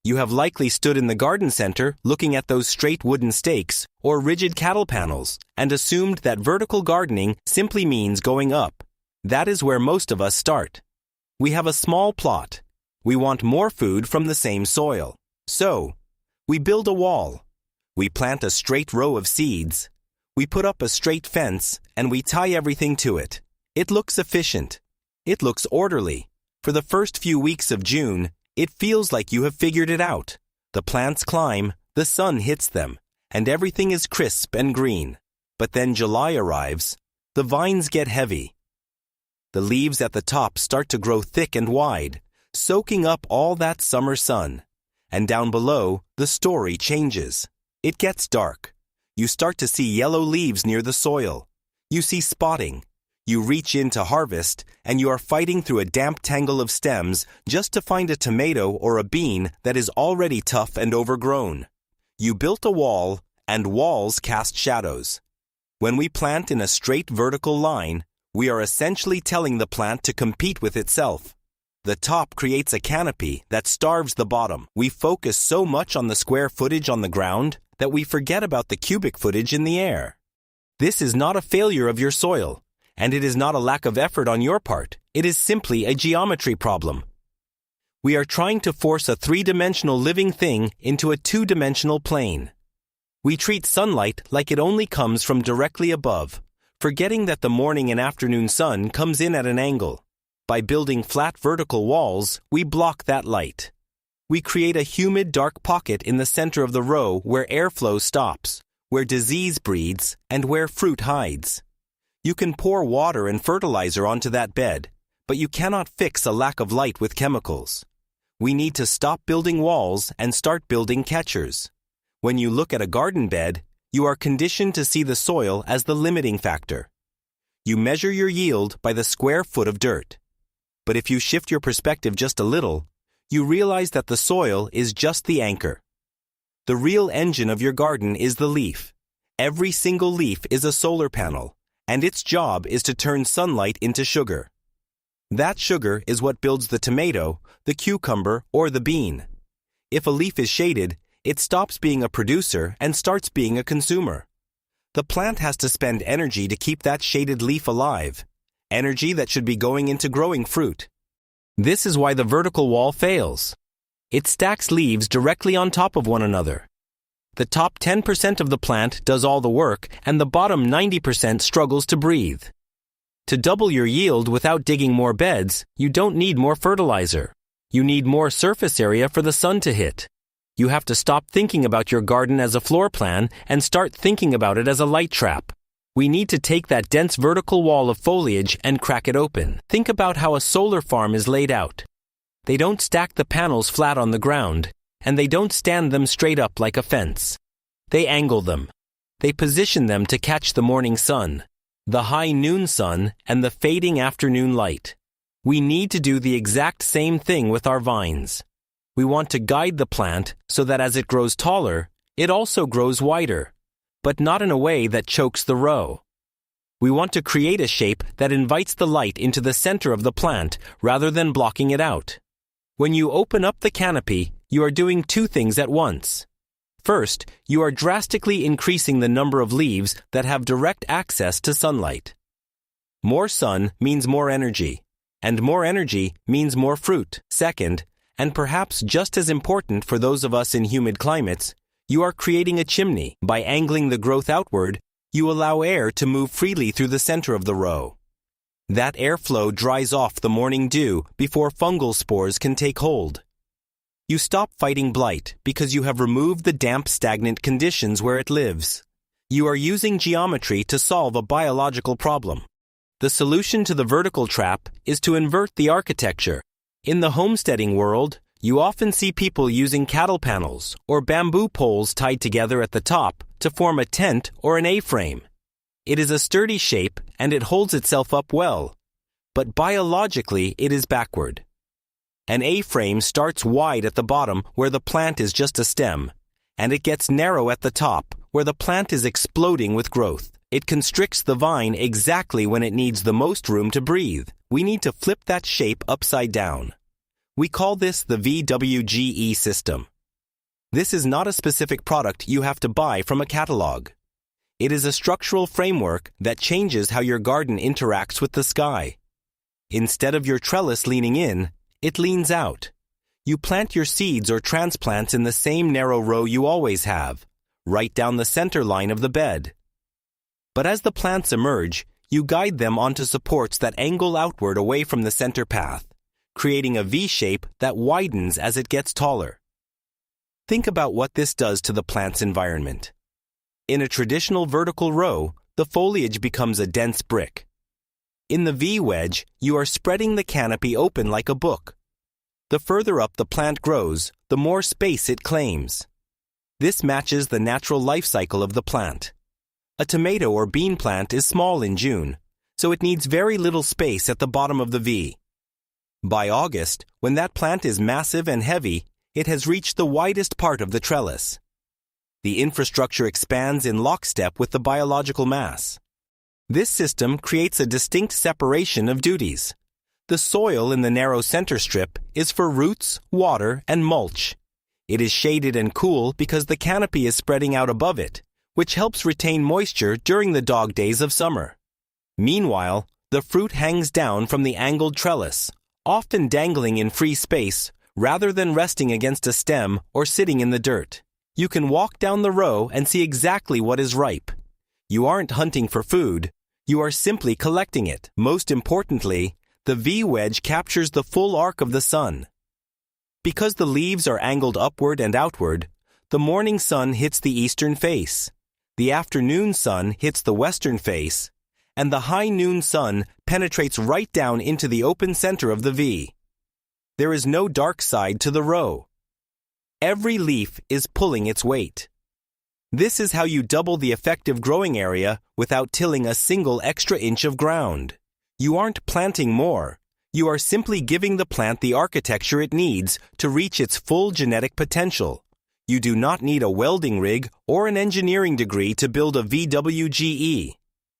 You have likely stood in the garden center looking at those straight wooden stakes or rigid cattle panels and assumed that vertical gardening simply means going up. That is where most of us start. We have a small plot. We want more food from the same soil. So, we build a wall. We plant a straight row of seeds. We put up a straight fence and we tie everything to it. It looks efficient. It looks orderly. For the first few weeks of June, it feels like you have figured it out. The plants climb, the sun hits them, and everything is crisp and green. But then July arrives. The vines get heavy. The leaves at the top start to grow thick and wide, soaking up all that summer sun. And down below, the story changes. It gets dark. You start to see yellow leaves near the soil. You see spotting. You reach in to harvest, and you are fighting through a damp tangle of stems just to find a tomato or a bean that is already tough and overgrown. You built a wall, and walls cast shadows. When we plant in a straight vertical line, we are essentially telling the plant to compete with itself. The top creates a canopy that starves the bottom. We focus so much on the square footage on the ground that we forget about the cubic footage in the air. This is not a failure of your soil, and it is not a lack of effort on your part. It is simply a geometry problem. We are trying to force a three-dimensional living thing into a two-dimensional plane. We treat sunlight like it only comes from directly above, forgetting that the morning and afternoon sun comes in at an angle. By building flat vertical walls, we block that light. We create a humid, dark pocket in the center of the row where airflow stops, where disease breeds, and where fruit hides. You can pour water and fertilizer onto that bed, but you cannot fix a lack of light with chemicals. We need to stop building walls and start building catchers. When you look at a garden bed, you are conditioned to see the soil as the limiting factor. You measure your yield by the square foot of dirt. But if you shift your perspective just a little, you realize that the soil is just the anchor. The real engine of your garden is the leaf. Every single leaf is a solar panel, and its job is to turn sunlight into sugar. That sugar is what builds the tomato, the cucumber, or the bean. If a leaf is shaded, it stops being a producer and starts being a consumer. The plant has to spend energy to keep that shaded leaf alive, energy that should be going into growing fruit. This is why the vertical wall fails. It stacks leaves directly on top of one another. The top 10% of the plant does all the work, and the bottom 90% struggles to breathe. To double your yield without digging more beds, you don't need more fertilizer. You need more surface area for the sun to hit. You have to stop thinking about your garden as a floor plan and start thinking about it as a light trap. We need to take that dense vertical wall of foliage and crack it open. Think about how a solar farm is laid out. They don't stack the panels flat on the ground, and they don't stand them straight up like a fence. They angle them. They position them to catch the morning sun, the high noon sun, and the fading afternoon light. We need to do the exact same thing with our vines. We want to guide the plant so that as it grows taller, it also grows wider, but not in a way that chokes the row. We want to create a shape that invites the light into the center of the plant rather than blocking it out. When you open up the canopy, you are doing two things at once. First, you are drastically increasing the number of leaves that have direct access to sunlight. More sun means more energy, and more energy means more fruit. Second, and perhaps just as important for those of us in humid climates, you are creating a chimney. By angling the growth outward, you allow air to move freely through the center of the row. That airflow dries off the morning dew before fungal spores can take hold. You stop fighting blight because you have removed the damp, stagnant conditions where it lives. You are using geometry to solve a biological problem. The solution to the vertical trap is to invert the architecture. In the homesteading world, you often see people using cattle panels or bamboo poles tied together at the top to form a tent or an A-frame. It is a sturdy shape and it holds itself up well, but biologically it is backward. An A-frame starts wide at the bottom where the plant is just a stem, and it gets narrow at the top where the plant is exploding with growth. It constricts the vine exactly when it needs the most room to breathe. We need to flip that shape upside down. We call this the VWGE system. This is not a specific product you have to buy from a catalog. It is a structural framework that changes how your garden interacts with the sky. Instead of your trellis leaning in, it leans out. You plant your seeds or transplants in the same narrow row you always have, right down the center line of the bed. But as the plants emerge, you guide them onto supports that angle outward away from the center path, creating a V shape that widens as it gets taller. Think about what this does to the plant's environment. In a traditional vertical row, the foliage becomes a dense brick. In the V wedge, you are spreading the canopy open like a book. The further up the plant grows, the more space it claims. This matches the natural life cycle of the plant. A tomato or bean plant is small in June, so it needs very little space at the bottom of the V. By August, when that plant is massive and heavy, it has reached the widest part of the trellis. The infrastructure expands in lockstep with the biological mass. This system creates a distinct separation of duties. The soil in the narrow center strip is for roots, water, and mulch. It is shaded and cool because the canopy is spreading out above it, which helps retain moisture during the dog days of summer. Meanwhile, the fruit hangs down from the angled trellis, often dangling in free space rather than resting against a stem or sitting in the dirt. You can walk down the row and see exactly what is ripe. You aren't hunting for food, you are simply collecting it. Most importantly, the V wedge captures the full arc of the sun. Because the leaves are angled upward and outward, the morning sun hits the eastern face, the afternoon sun hits the western face, and the high noon sun penetrates right down into the open center of the V. There is no dark side to the row. Every leaf is pulling its weight. This is how you double the effective growing area without tilling a single extra inch of ground. You aren't planting more. You are simply giving the plant the architecture it needs to reach its full genetic potential. You do not need a welding rig or an engineering degree to build a VWGE.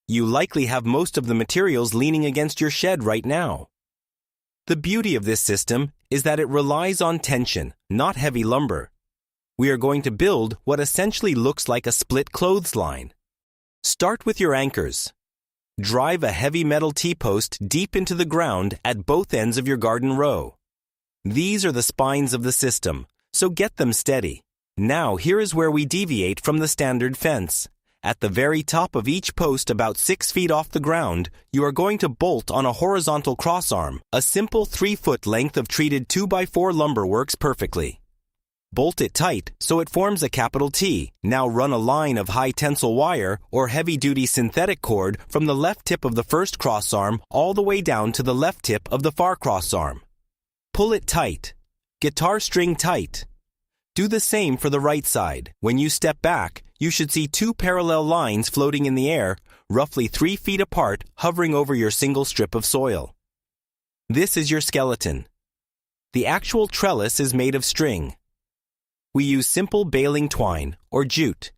You likely have most of the materials leaning against your shed right now. The beauty of this system is that it relies on tension, not heavy lumber. We are going to build what essentially looks like a split clothesline. Start with your anchors. Drive a heavy metal T-post deep into the ground at both ends of your garden row. These are the spines of the system, so get them steady. Now here is where we deviate from the standard fence. At the very top of each post about 6 feet off the ground, you are going to bolt on a horizontal crossarm. A simple 3-foot length of treated 2x4 lumber works perfectly. Bolt it tight so it forms a capital T. Now run a line of high tensile wire or heavy-duty synthetic cord from the left tip of the first crossarm all the way down to the left tip of the far crossarm. Pull it tight. Guitar string tight. Do the same for the right side. When you step back, you should see 2 parallel lines floating in the air, roughly 3 feet apart, hovering over your single strip of soil. This is your skeleton. The actual trellis is made of string. We use simple baling twine, or jute.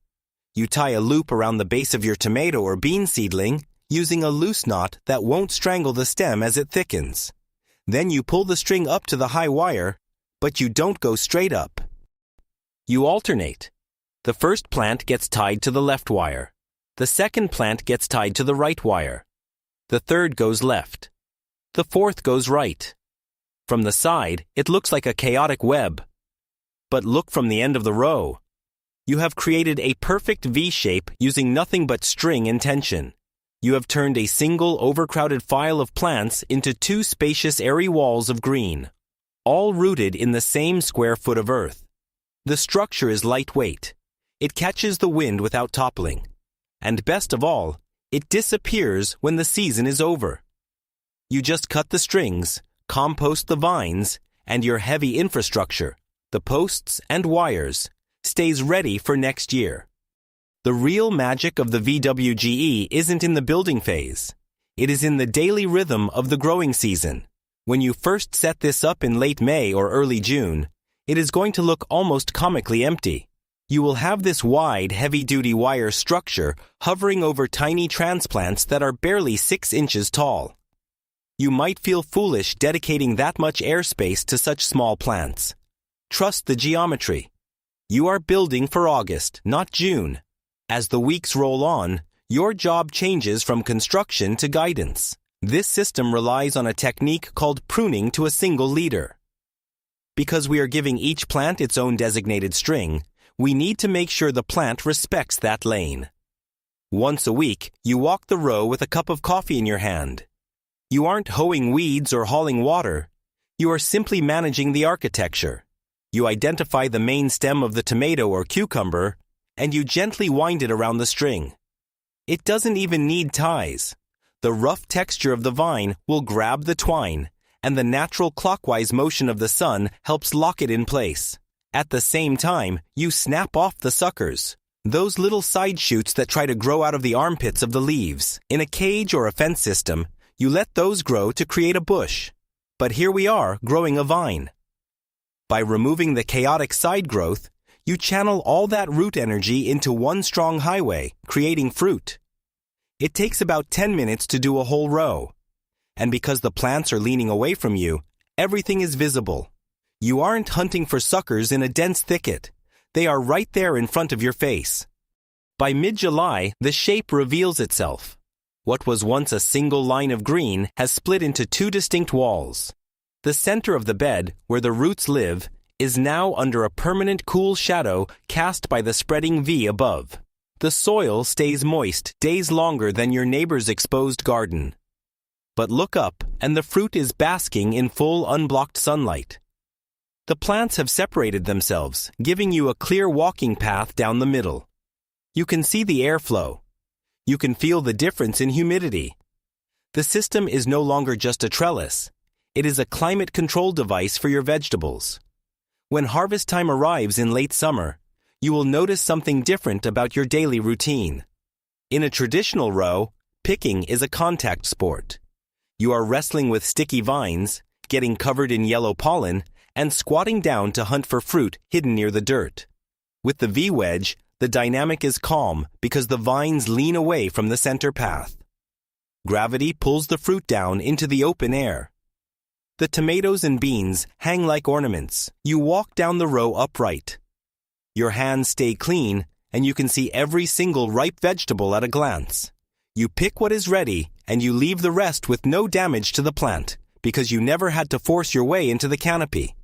You tie a loop around the base of your tomato or bean seedling, using a loose knot that won't strangle the stem as it thickens. Then you pull the string up to the high wire, but you don't go straight up. You alternate. The first plant gets tied to the left wire. The second plant gets tied to the right wire. The third goes left. The fourth goes right. From the side, it looks like a chaotic web. But look from the end of the row. You have created a perfect V shape using nothing but string and tension. You have turned a single overcrowded file of plants into 2 spacious airy walls of green, all rooted in the same square foot of earth. The structure is lightweight. It catches the wind without toppling. And best of all, it disappears when the season is over. You just cut the strings, compost the vines, and your heavy infrastructure, the posts and wires, stays ready for next year. The real magic of the VWGE isn't in the building phase. It is in the daily rhythm of the growing season. When you first set this up in late May or early June, it is going to look almost comically empty. You will have this wide, heavy-duty wire structure hovering over tiny transplants that are barely 6 inches tall. You might feel foolish dedicating that much airspace to such small plants. Trust the geometry. You are building for August, not June. As the weeks roll on, your job changes from construction to guidance. This system relies on a technique called pruning to a single leader. Because we are giving each plant its own designated string, we need to make sure the plant respects that lane. Once a week, you walk the row with a cup of coffee in your hand. You aren't hoeing weeds or hauling water. You are simply managing the architecture. You identify the main stem of the tomato or cucumber, and you gently wind it around the string. It doesn't even need ties. The rough texture of the vine will grab the twine, and the natural clockwise motion of the sun helps lock it in place. At the same time, you snap off the suckers, those little side shoots that try to grow out of the armpits of the leaves. In a cage or a fence system, you let those grow to create a bush. But here we are, growing a vine. By removing the chaotic side growth, you channel all that root energy into one strong highway, creating fruit. It takes about 10 minutes to do a whole row. And because the plants are leaning away from you, everything is visible. You aren't hunting for suckers in a dense thicket. They are right there in front of your face. By mid-July, the shape reveals itself. What was once a single line of green has split into two distinct walls. The center of the bed, where the roots live, is now under a permanent cool shadow cast by the spreading V above. The soil stays moist days longer than your neighbor's exposed garden. But look up, and the fruit is basking in full unblocked sunlight. The plants have separated themselves, giving you a clear walking path down the middle. You can see the airflow. You can feel the difference in humidity. The system is no longer just a trellis. It is a climate control device for your vegetables. When harvest time arrives in late summer, you will notice something different about your daily routine. In a traditional row, picking is a contact sport. You are wrestling with sticky vines, getting covered in yellow pollen, and squatting down to hunt for fruit hidden near the dirt. With the V-wedge, the dynamic is calm because the vines lean away from the center path. Gravity pulls the fruit down into the open air. The tomatoes and beans hang like ornaments. You walk down the row upright. Your hands stay clean, and you can see every single ripe vegetable at a glance. You pick what is ready, and you leave the rest with no damage to the plant, because you never had to force your way into the canopy.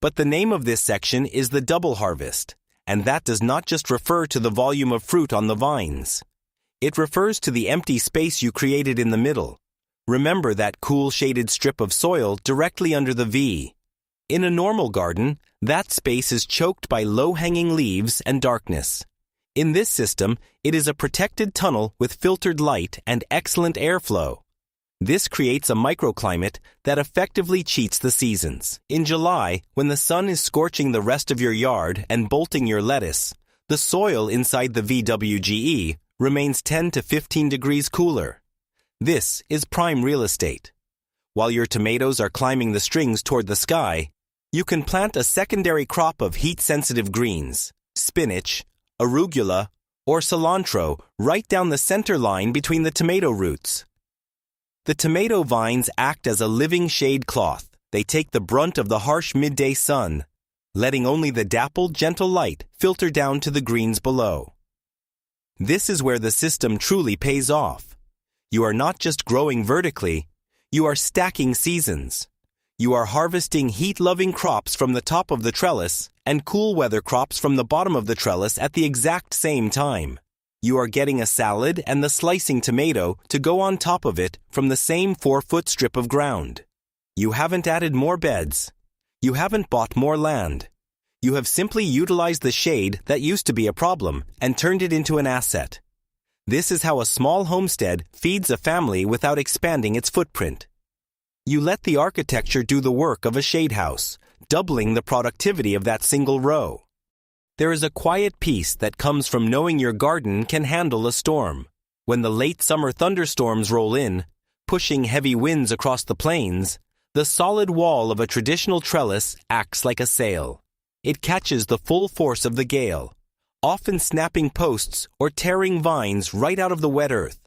But the name of this section is the double harvest, and that does not just refer to the volume of fruit on the vines. It refers to the empty space you created in the middle. Remember that cool shaded strip of soil directly under the V. In a normal garden, that space is choked by low-hanging leaves and darkness. In this system, it is a protected tunnel with filtered light and excellent airflow. This creates a microclimate that effectively cheats the seasons. In July, when the sun is scorching the rest of your yard and bolting your lettuce, the soil inside the VWGE remains 10 to 15 degrees cooler. This is prime real estate. While your tomatoes are climbing the strings toward the sky, you can plant a secondary crop of heat-sensitive greens, spinach, arugula, or cilantro right down the center line between the tomato roots. The tomato vines act as a living shade cloth. They take the brunt of the harsh midday sun, letting only the dappled, gentle light filter down to the greens below. This is where the system truly pays off. You are not just growing vertically, you are stacking seasons. You are harvesting heat-loving crops from the top of the trellis and cool weather crops from the bottom of the trellis at the exact same time. You are getting a salad and the slicing tomato to go on top of it from the same 4-foot strip of ground. You haven't added more beds. You haven't bought more land. You have simply utilized the shade that used to be a problem and turned it into an asset. This is how a small homestead feeds a family without expanding its footprint. You let the architecture do the work of a shade house, doubling the productivity of that single row. There is a quiet peace that comes from knowing your garden can handle a storm. When the late summer thunderstorms roll in, pushing heavy winds across the plains, the solid wall of a traditional trellis acts like a sail. It catches the full force of the gale, often snapping posts or tearing vines right out of the wet earth.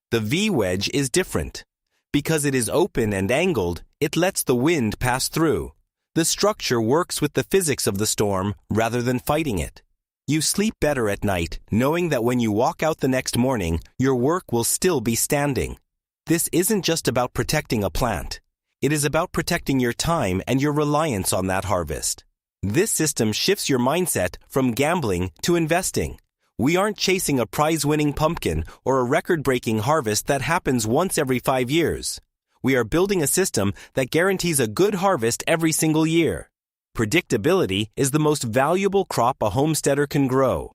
The V-wedge is different. Because it is open and angled, it lets the wind pass through. The structure works with the physics of the storm rather than fighting it. You sleep better at night, knowing that when you walk out the next morning, your work will still be standing. This isn't just about protecting a plant. It is about protecting your time and your reliance on that harvest. This system shifts your mindset from gambling to investing. We aren't chasing a prize-winning pumpkin or a record-breaking harvest that happens once every 5 years. We are building a system that guarantees a good harvest every single year. Predictability is the most valuable crop a homesteader can grow.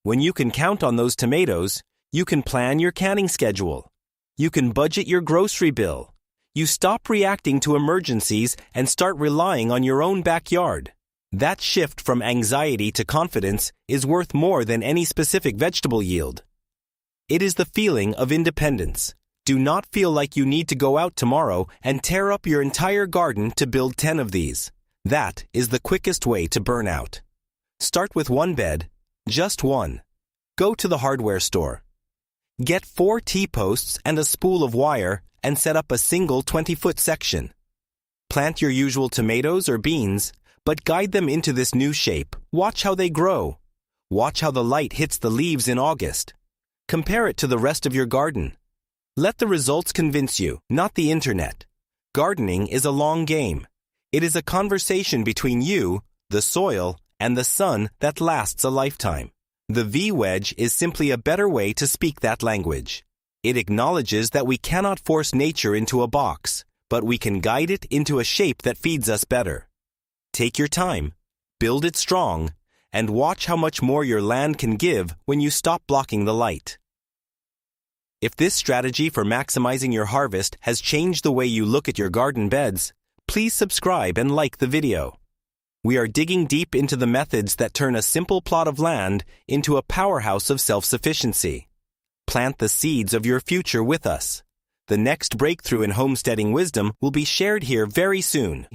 When you can count on those tomatoes, you can plan your canning schedule. You can budget your grocery bill. You stop reacting to emergencies and start relying on your own backyard. That shift from anxiety to confidence is worth more than any specific vegetable yield. It is the feeling of independence. Do not feel like you need to go out tomorrow and tear up your entire garden to build 10 of these. That is the quickest way to burn out. Start with one bed, just one. Go to the hardware store. Get 4 T-posts and a spool of wire and set up a single 20-foot section. Plant your usual tomatoes or beans, but guide them into this new shape. Watch how they grow. Watch how the light hits the leaves in August. Compare it to the rest of your garden. Let the results convince you, not the internet. Gardening is a long game. It is a conversation between you, the soil, and the sun that lasts a lifetime. The V-wedge is simply a better way to speak that language. It acknowledges that we cannot force nature into a box, but we can guide it into a shape that feeds us better. Take your time, build it strong, and watch how much more your land can give when you stop blocking the light. If this strategy for maximizing your harvest has changed the way you look at your garden beds, please subscribe and like the video. We are digging deep into the methods that turn a simple plot of land into a powerhouse of self-sufficiency. Plant the seeds of your future with us. The next breakthrough in homesteading wisdom will be shared here very soon.